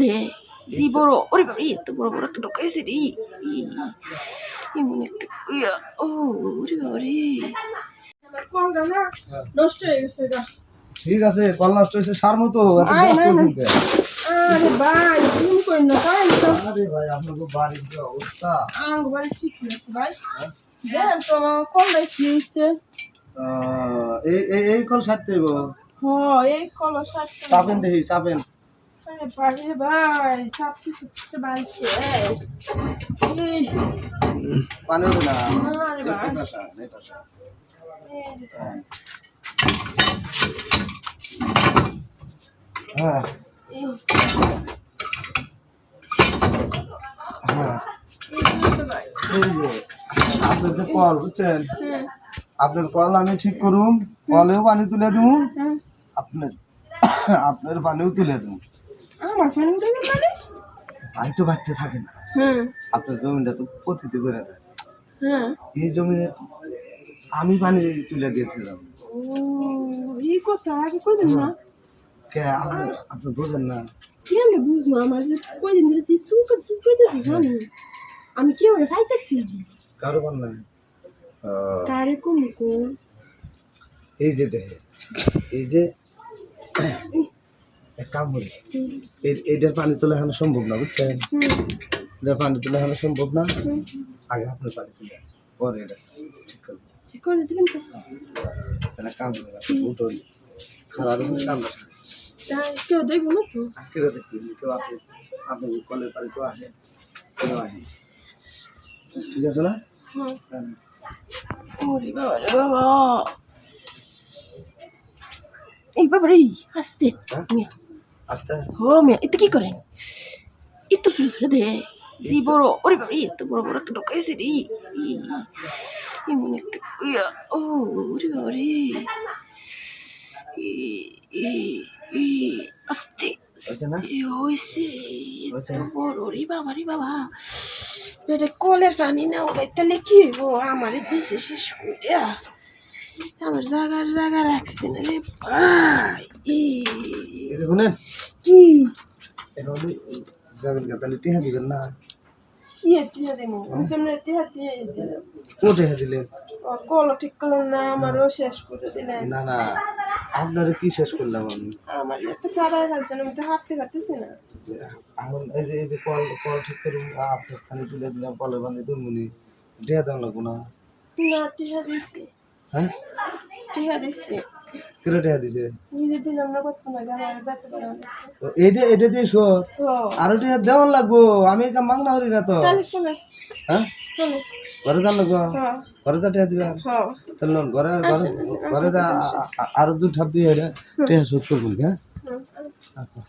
দে জি বড় ওরে বাবা এত বড় বড় একটা ঢোকাইছে রে এমন একটা ও ওরে বাবা রে কলটা না নষ্ট হয়ে গেছে গা ঠিক আছে কল নষ্ট হয়েছে সার মতো এত আরে ভাই তুমি কই না তাই তো আরে ভাই আপনার বাড়ির যে অবস্থা বাড়ি ঠিক আছে ভাই দেন তো কলটা কি হইছে এই কল সারতে হইব এই কল সারতে চাপেন দেখি চাপেন আরে ভাই ভাই সাপতে সাপতে ভাই শেষ পানি হবে না আরে ভাই হ্যাঁ হ্যাঁ এই যে আপনার যে কল বুঝছেন আপনার কল আমি ঠিক করুম কলেও পানি তুলে দিব আপনার আপনার পানিও তুলে দিব আমার পানি তুলে মানে পানি তো বাড়তে থাকে না আপনার জমিটা তো পতিতে করে দেয় এই জমিনে আমি পানি তুলে দিয়েছিলাম এই কথা আগে কইবেন না কে আপনি বোঝেন না কেমনে বুঝবো আমার যে কয়দিন ধরে যে চুলকাইতেছে জানি আমি কি ওরে খাইতেছিলাম কারো বল না কারে কমুকো এই যে দেখে এই যে এক কাম করি এইটার পানি তোলা এখন সম্ভব না বুঝছেন এটার পানি তোলা এখন সম্ভব না আগে আপনার পানি তুলে পরে এটা ঠিক করে দিবেন তো তাহলে কাম করবে উঠুন খারাপ কাম কেউ দেখবো না তো কেউ দেখবি কেউ আসে আপনার কলের পানি তো আসে কেউ আসে ঠিক আছে না ওরে বাবা রে বাবা এই বাবা রে আস্তে আস্তে মিয়া এটা কি করেন একটু ফিরে দে জি বড় ওরে বাবা এত বড় বড় একটা ঢোকাইছে রে এমন একটা ও ওরে বাবা রে আস্তে হয়েছে এত বড় রে বাবা রে বাবা এটা কলের পানি না ওরাই তাহলে কি হইব আমার দেশে শেষ করে আমার জায়গা রাখছে না রে ভাই শুনেন কি এখন যাবেন তাহলে টিহা দিবেন না টিহা দেবো তুমি টিহা দিয়ে দিলাম ও টিহা দিলেন কল ঠিক করলাম না আমারও শেষ করে দিলেন না না আপনারা কি শেষ করলাম আমি আমার এত খারাপ লাগছে আমি তো হাঁটতে পারতেছি না এখন এই যে কল ঠিক করুন আপনার পানি তুলে দিলাম কলের পানি তুলমুনি টিহা দেওয়া লাগবো না না টিহা দিছি হ্যাঁ টিহা দিছি কেটে টিহা দিছে নিজে দিলাম না কত না আমার ব্যথা এটা দিয়ে শো আরো টিহা দেওয়ান লাগবো আমি কাম মাংনা হরি না তো তাহলে শুনে হ্যাঁ শুনে ঘরে যান লাগবো ঘরে যা টিহা দিবেন তাহলে ঘরে যা আরো দু ঠাপ দিয়ে টিহা শোধ করবো হ্যাঁ আচ্ছা